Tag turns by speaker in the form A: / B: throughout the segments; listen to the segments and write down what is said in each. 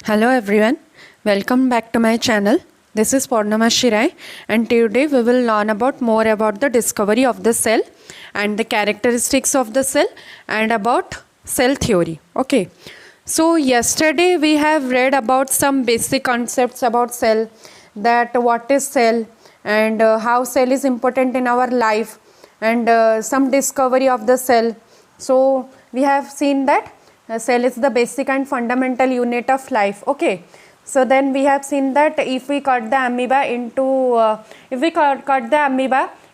A: Hello everyone, welcome back to my channel. This is Purnama Shirai and today we will learn about more about the discovery of the cell and the characteristics of the cell and about cell theory. Okay, so yesterday we have read about some basic concepts about cell, that what is cell and how cell is important in our life and some discovery of the cell. So we have seen that cell is the basic and fundamental unit of life. Okay, so then we have seen that if we cut the amoeba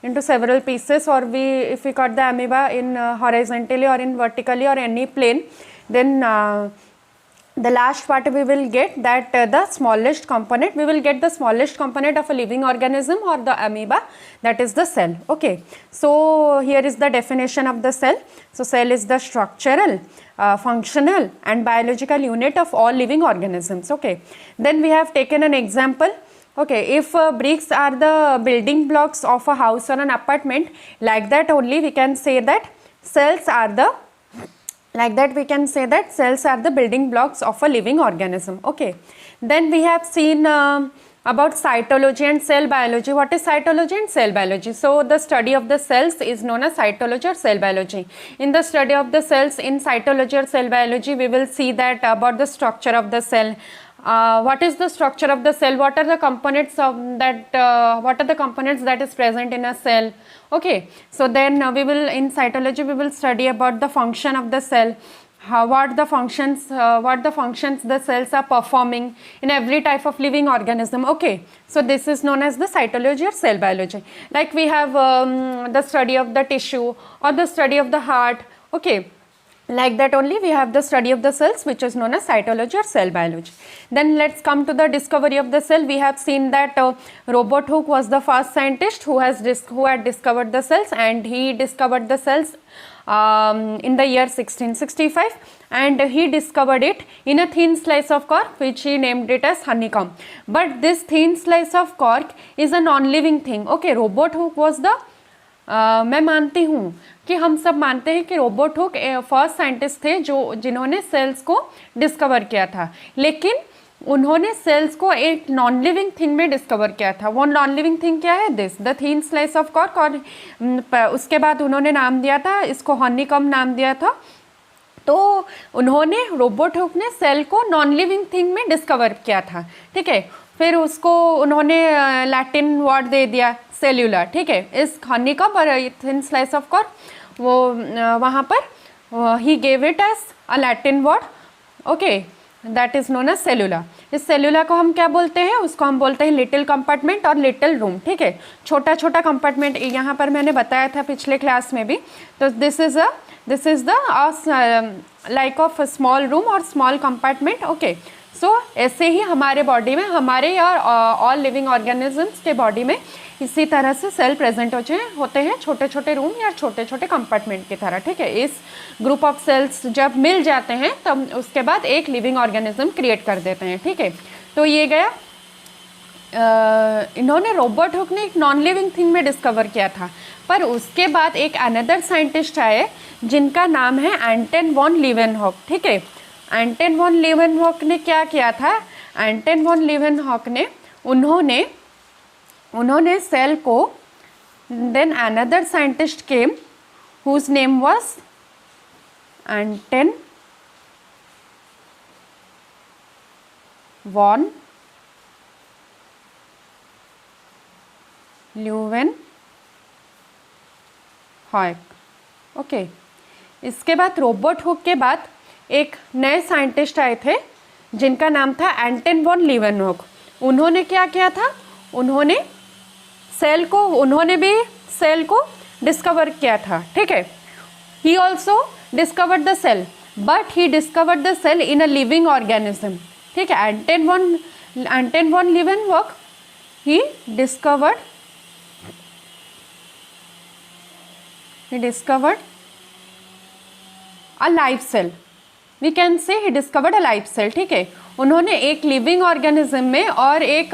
A: into several pieces, or if we cut the amoeba in horizontally or in vertically or any plane, then the last part we will get that the smallest component of a living organism or the amoeba, that is the cell. Okay, so here is the definition of the cell. So cell is the structural, functional and biological unit of all living organisms. Okay, then we have taken an example. Okay, if bricks are the building blocks of a house or an apartment, like that only we can say that cells are the building blocks of a living organism. Okay, then we have seen about cytology and cell biology. What is cytology and cell biology? So the study of the cells is known as cytology or cell biology. In the study of the cells in cytology or cell biology, we will see that about the structure of the cell. What is the structure of the cell? What are the components that is present in a cell? Okay, so then in cytology we will study about the function of the cell, what the functions the cells are performing in every type of living organism. Okay, so this is known as the cytology or cell biology. Like we have the study of the tissue or the study of the heart. Okay, like that only we have the study of the cells, which is known as cytology or cell biology. Then let's come to the discovery of the cell. We have seen that Robert Hooke was the first scientist who had discovered the cells, and he discovered the cells in the year 1665, and he discovered it in a thin slice of cork, which he named it as honeycomb. But this thin slice of cork is a non-living thing. Okay, Robert Hooke was the मैं मानती हूँ कि हम सब मानते हैं कि Robert Hooke first scientist थे जिन्होंने सेल्स को डिस्कवर किया था, लेकिन उन्होंने सेल्स को एक नॉन लिविंग थिंग में डिस्कवर किया था. वो नॉन लिविंग थिंग क्या है? The thin slice of cork. और उसके बाद उन्होंने नाम दिया था इसको, हनीकॉम्ब नाम दिया था. तो उन्होंने रोबर्ट हुक ने सेल को नॉन लिविंग थिंग में डिस्कवर किया था. ठीक है, फिर उसको उन्होंने लैटिन वर्ड दे दिया सेल्यूलर. ठीक है, इस हनीकॉम्ब और थिन स्लाइस ऑफ कॉर्क, वो वहाँ पर ही gave it as a Latin word. Okay, that is known as cellular. इस सेल्यूलर को हम क्या बोलते हैं? उसको हम बोलते हैं लिटिल कंपार्टमेंट और लिटिल रूम. ठीक है, छोटा छोटा कंपार्टमेंट. यहाँ पर मैंने बताया था पिछले क्लास में भी. तो this is the like of small room और स्मॉल कंपार्टमेंट. ओके, सो ऐसे ही हमारे बॉडी में, हमारे और ऑल लिविंग ऑर्गेनिजम्स के बॉडी में इसी तरह से सेल प्रेजेंट होते हैं, छोटे छोटे रूम या छोटे छोटे कंपार्टमेंट की तरह. ठीक है, इस ग्रुप ऑफ सेल्स जब मिल जाते हैं तब उसके बाद एक लिविंग ऑर्गेनिज्म क्रिएट कर देते हैं. ठीक है, तो ये गया. इन्होंने रोबर्ट हुक ने एक नॉन लिविंग थिंग में डिस्कवर किया था. पर उसके बाद एक अनदर साइंटिस्ट आए जिनका नाम है एंटन वॉन लीवेनहॉक. ठीक है, एंटन वॉन लीवेनहॉक ने क्या किया था? एंटन वॉन लीवेनहॉक ने उन्होंने सेल को, then another scientist came whose name was Anton von Leeuwenhoek. Okay, इसके बाद रोबर्ट हुक के बाद एक नए साइंटिस्ट आए थे जिनका नाम था एंटन वॉन लीवेनहॉक. उन्होंने क्या किया था? उन्होंने भी सेल को डिस्कवर किया था. ठीक है, he also discovered the cell, but he discovered the cell in a living organism. ठीक है, Anton van Leeuwenhoek he discovered a life cell. We can say he discovered a life cell. ठीक है, उन्होंने एक लिविंग ऑर्गेनिज्म में और एक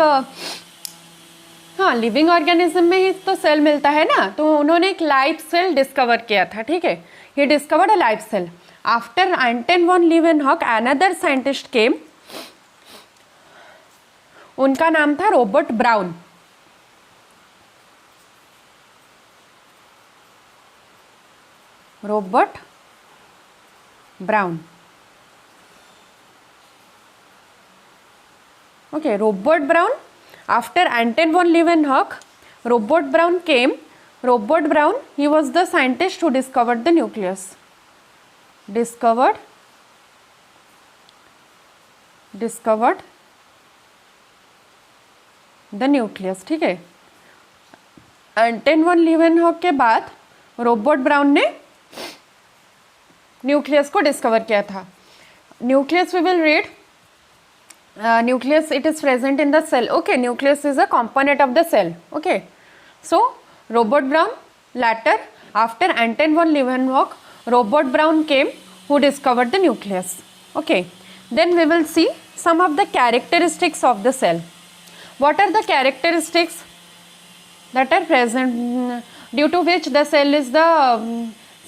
A: living organism में ही तो सेल मिलता है ना, तो उन्होंने एक लाइफ सेल डिस्कवर किया था. ठीक है, he discovered a life cell. After Anton von Leeuwenhoek, another scientist came उनका नाम था Robert brown. Robert brown, okay, Robert Brown. After Anton von Leeuwenhoek, Robert Brown came. Robert Brown, he was the scientist who discovered the nucleus. Discovered the nucleus, ठीक है। एंटन one Leeuwenhoek के बाद Robert Brown ने nucleus को discover किया था। Nucleus we will read. Nucleus, it is present in the cell. Okay, nucleus is a component of the cell. Okay, so Robert Brown, later after Anton von Leeuwenhoek, Robert Brown came who discovered the nucleus. Okay, then we will see some of the characteristics of the cell. What are the characteristics that are present due to which the cell is the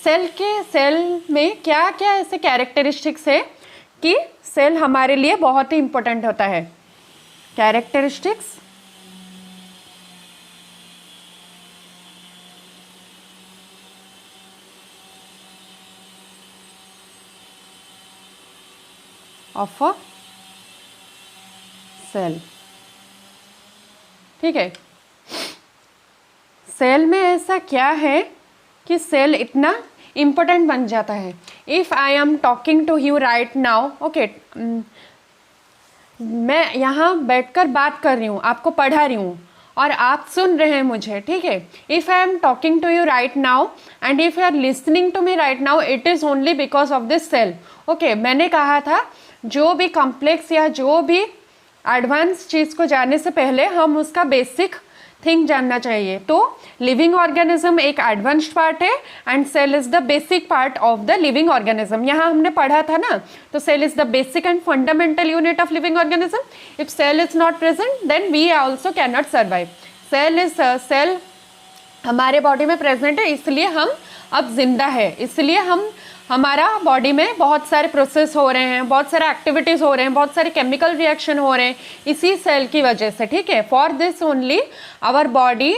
A: cell में क्या क्या ऐसे characteristics है कि cell हमारे लिए बहुत ही important होता है। कैरेक्टरिस्टिक्स ऑफ अ सेल, ठीक है। सेल में ऐसा क्या है कि सेल इतना इम्पोर्टेंट बन जाता है। If I am talking to you right now, okay, मैं यहाँ बैठकर बात कर रही हूँ, आपको पढ़ा रही हूँ और आप सुन रहे हैं मुझे, ठीक है। If I am talking to you right now and if you are listening to me right now, it is only because of this cell. Okay, मैंने कहा था जो भी कॉम्प्लेक्स या जो भी एडवांस चीज़ को जानने से पहले हम उसका बेसिक थिंग जानना चाहिए। तो लिविंग ऑर्गेनिज्म एक एडवांस्ड पार्ट है and cell is the basic part of the living organism. यहाँ हमने पढ़ा था ना, तो cell is the basic and fundamental unit of living organism. If cell is not present then we also can not survive. Cell हमारे body में present है, इसलिए हम अब जिंदा है, इसलिए हमारा बॉडी में बहुत सारे प्रोसेस हो रहे हैं, बहुत सारे एक्टिविटीज़ हो रहे हैं, बहुत सारे केमिकल रिएक्शन हो रहे हैं इसी सेल की वजह से, ठीक है। For this only our body,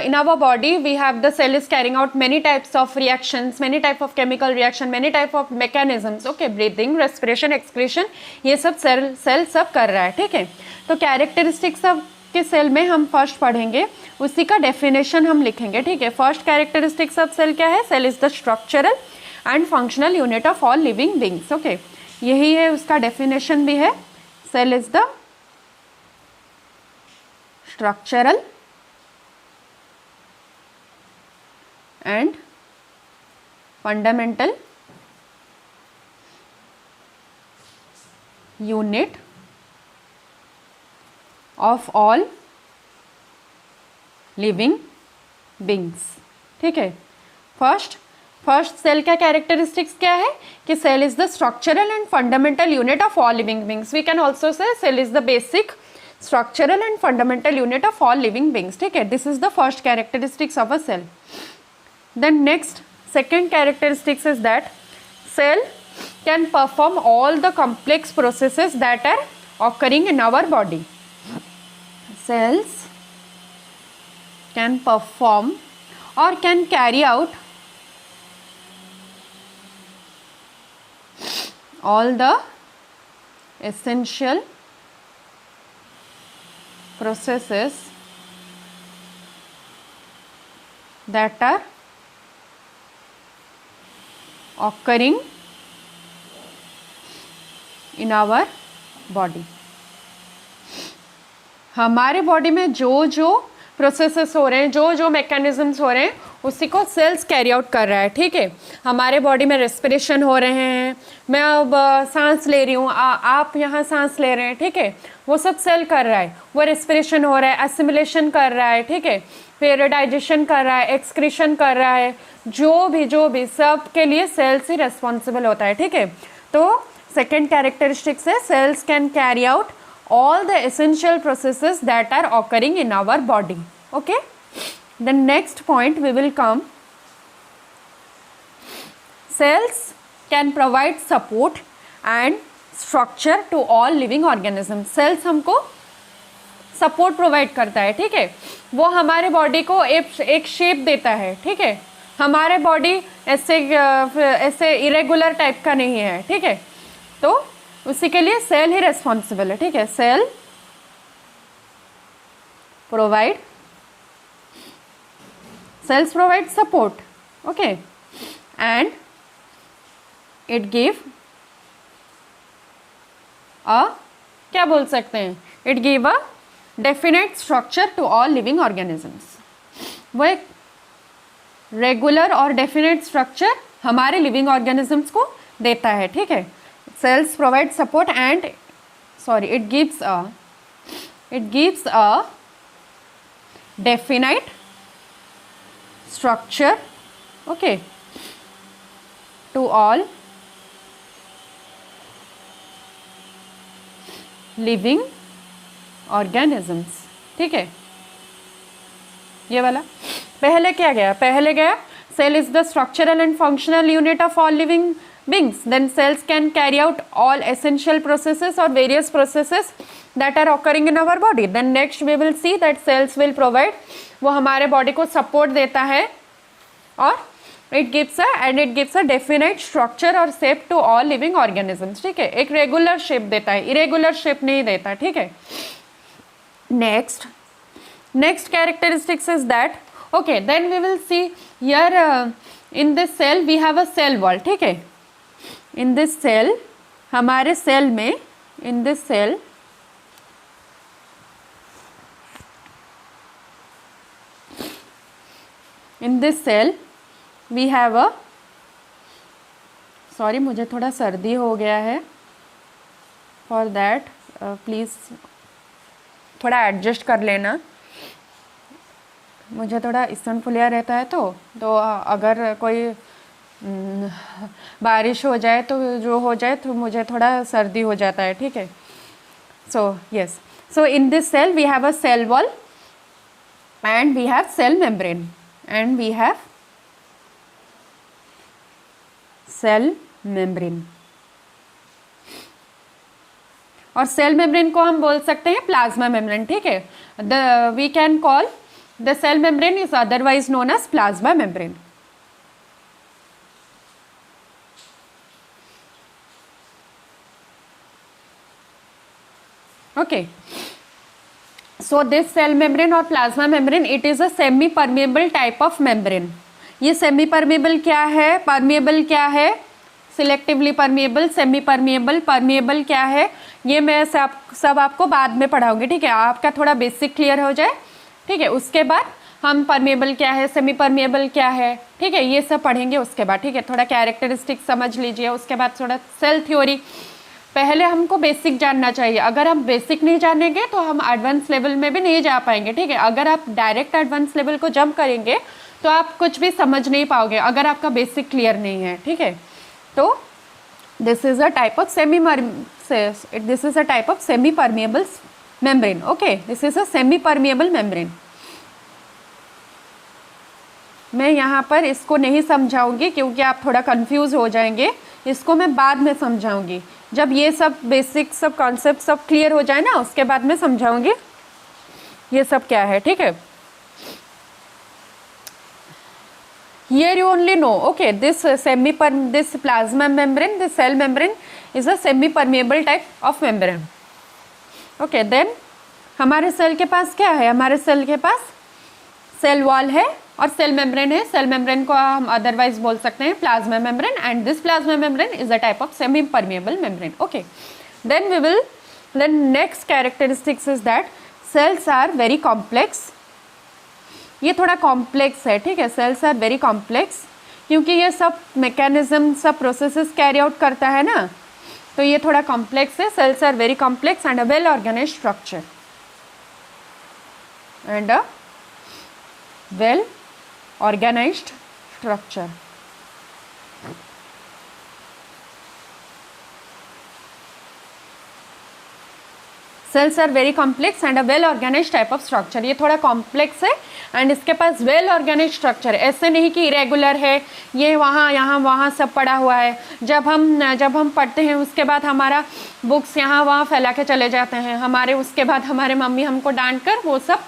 A: in our body we have the cell is carrying out many types of reactions, many type of chemical reaction, many type of mechanisms, okay, breathing, respiration, excretion, ये सब cell सब कर रहा है, ठीक है। तो characteristics of के सेल में हम फर्स्ट पढ़ेंगे, उसी का डेफिनेशन हम लिखेंगे, ठीक है। फर्स्ट कैरेक्टरिस्टिक्स ऑफ सेल क्या है? Cell is the structural and functional unit of all living beings, okay, यही है उसका डेफिनेशन भी है। Cell is the structural and fundamental unit of all living beings, ठीक है। फर्स्ट सेल का कैरेक्टरिस्टिक्स क्या है कि cell is the structural and fundamental unit of all living beings. We can also say cell is the basic structural and fundamental unit of all living beings, ठीक है। This is the first characteristics of a cell. Then next, second characteristics is that cell can perform all the complex processes that are occurring in our body. Cells can perform or can carry out all the essential processes that are occurring in our body. हमारे body में जो जो processes हो रहे हैं, जो जो mechanisms हो रहे हैं, उसी को सेल्स कैरी आउट कर रहा है, ठीक है। हमारे बॉडी में रेस्पिरेशन हो रहे हैं, मैं अब सांस ले रही हूँ, आप यहाँ सांस ले रहे हैं, ठीक है, वो सब सेल कर रहा है। वो रेस्पिरेशन हो रहा है, एसिमिलेशन कर रहा है, ठीक है, फिर डाइजेशन कर रहा है, एक्सक्रीशन कर रहा है, जो भी सब के लिए सेल्स ही रेस्पॉन्सिबल होता है, ठीक है। तो सेकेंड कैरेक्टरिस्टिक्स है cells can carry out all the essential processes that are occurring in our body, okay. The next point we will come, cells can provide support and structure to all living organisms. cells हमको support provide करता है, ठीक है, वो हमारे body को एक shape देता है, ठीक है, हमारे बॉडी ऐसे इरेगुलर टाइप का नहीं है, ठीक है, तो उसी के लिए सेल ही रेस्पॉन्सिबल है, ठीक है, cell provide, cells provide support, okay, and it give a, क्या बोल सकते हैं, it give a definite structure to all living organisms, वो एक रेगुलर और डेफिनेट स्ट्रक्चर हमारे लिविंग ऑर्गेनिजम्स को देता है, ठीक है, cells provide support and sorry it gives a definite structure, okay, to all living organisms, ठीक है, ये वाला पहले क्या गया, पहले गया cell is the structural and functional unit of all living beings, then cells can carry out all essential processes or various processes that are occurring in our body, then next we will see that cells will provide, वो हमारे body को support देता है और it gives a definite structure और shape to all living organisms, ठीक है, एक रेगुलर शेप देता है, इरेगुलर शेप नहीं देता, ठीक है। Next characteristics is that, okay, then we will see here in this cell we have a cell wall, ठीक है, इन दिस सेल, हमारे सेल में, in this cell in this cell we have a, sorry मुझे थोड़ा सर्दी हो गया है, for that please थोड़ा एडजस्ट कर लेना, मुझे थोड़ा इस्नफुलिया रहता है, तो अगर कोई बारिश हो जाए तो जो हो जाए तो मुझे थोड़ा सर्दी हो जाता है, ठीक है। So yes, so in this cell we have a cell wall and we have cell membrane and we have cell membrane, और सेल मेम्ब्रेन को हम बोल सकते हैं प्लाज्मा मेम्ब्रेन, ठीक है, we can call the cell membrane is otherwise known as plasma membrane, okay. So this cell membrane और plasma membrane it is a semi permeable type of membrane, ये semi permeable क्या है, permeable क्या है, selectively permeable, semi permeable, permeable क्या है, ये मैं सब आपको बाद में पढ़ाऊंगी, ठीक है, आपका थोड़ा बेसिक क्लियर हो जाए, ठीक है, उसके बाद हम permeable क्या है, semi permeable क्या है, ठीक है, ये सब पढ़ेंगे उसके बाद, ठीक है, थोड़ा कैरेक्टरिस्टिक समझ लीजिए, उसके बाद थोड़ा सेल थ्योरी, पहले हमको बेसिक जानना चाहिए, अगर हम बेसिक नहीं जानेंगे तो हम एडवांस लेवल में भी नहीं जा पाएंगे, ठीक है, अगर आप डायरेक्ट एडवांस लेवल को जंप करेंगे तो आप कुछ भी समझ नहीं पाओगे अगर आपका बेसिक क्लियर नहीं है, ठीक है, तो this is a type of semi permeable membrane, okay, this is a semi permeable membrane. मैं यहाँ पर इसको नहीं समझाऊंगी क्योंकि आप थोड़ा कंफ्यूज हो जाएंगे, इसको मैं बाद में समझाऊंगी, जब ये सब बेसिक सब कॉन्सेप्ट सब क्लियर हो जाए ना उसके बाद में समझाऊंगी ये सब क्या है, ठीक है। Here you only know, okay, this plasma membrane, this cell membrane is a semi-permeable type of membrane. Okay, then हमारे सेल के पास क्या है, हमारे सेल के पास सेल वॉल है और सेल मेम्ब्रेन है, सेल मेम्ब्रेन को हम अदरवाइज बोल सकते हैं plasma membrane and this plasma membrane is a type of semi permeable membrane, okay. Then next characteristics is that cells are very complex, ये थोड़ा कॉम्प्लेक्स है, ठीक है, सेल्स आर वेरी कॉम्प्लेक्स क्योंकि ये सब मैकेनिज्म सब प्रोसेसेस कैरी आउट करता है ना, तो ये थोड़ा कॉम्प्लेक्स है, cells are very complex and a well organised structure and a well organized structure. Cells are very complex and a well organised type of structure. ये थोड़ा कॉम्प्लेक्स है एंड इसके पास वेल ऑर्गेनाइज्ड स्ट्रक्चर है, ऐसे नहीं कि irregular है, ये वहाँ यहाँ वहाँ सब पड़ा हुआ है। जब हम पढ़ते हैं उसके बाद हमारा बुक्स यहाँ वहाँ फैला के चले जाते हैं, उसके बाद हमारे मम्मी हमको डांट कर वो सब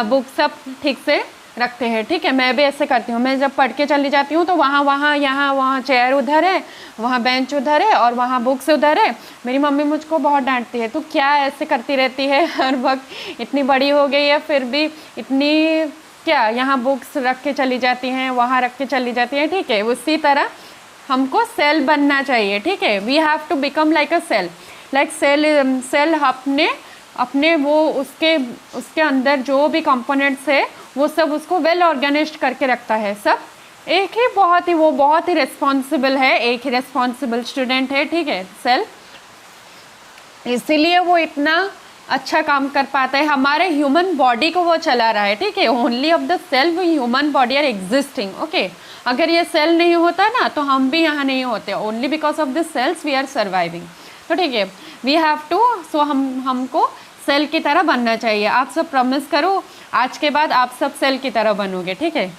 A: बुक सब ठीक से रखते हैं। ठीक है, मैं भी ऐसे करती हूँ। मैं जब पढ़ के चली जाती हूँ तो वहाँ यहाँ वहाँ चेयर उधर है, वहाँ बेंच उधर है और वहाँ बुक्स उधर है। मेरी मम्मी मुझको बहुत डांटती है, तू क्या ऐसे करती रहती है हर वक्त, इतनी बड़ी हो गई है फिर भी इतनी क्या यहाँ बुक्स रख के चली जाती हैं, वहाँ रख के चली जाती हैं। ठीक है, उसी तरह हमको सेल बनना चाहिए। ठीक है, we have to become like a cell. Like cell अपने वो उसके अंदर जो भी कंपोनेंट्स है वो सब उसको वेल ऑर्गेनाइज्ड करके रखता है। सब वो बहुत ही रिस्पॉन्सिबल है, एक ही रिस्पॉन्सिबल स्टूडेंट है। ठीक है, सेल, इसीलिए वो इतना अच्छा काम कर पाता है, हमारे ह्यूमन बॉडी को वो चला रहा है। ठीक है, only of the cell human body are existing. Okay, अगर ये सेल नहीं होता ना तो हम भी यहाँ नहीं होते, only because of the cells we are surviving. तो ठीक है, वी हैव टू, सो हमको सेल की तरह बनना चाहिए। आप सब प्रॉमिस करो आज के बाद आप सब सेल की तरह बनोगे। ठीक है,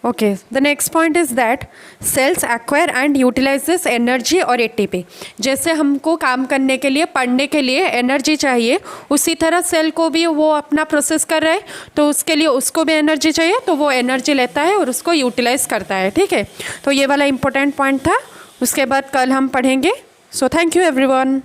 A: okay. The next point is that cells acquire and utilises energy और एटीपी। जैसे हमको काम करने के लिए, पढ़ने के लिए एनर्जी चाहिए, उसी तरह सेल को भी वो अपना प्रोसेस कर रहा है तो उसके लिए उसको भी एनर्जी चाहिए, तो वो एनर्जी लेता है और उसको यूटिलाइज करता है। ठीक है, तो ये वाला इंपॉर्टेंट पॉइंट था, उसके बाद कल हम पढ़ेंगे। So thank you everyone.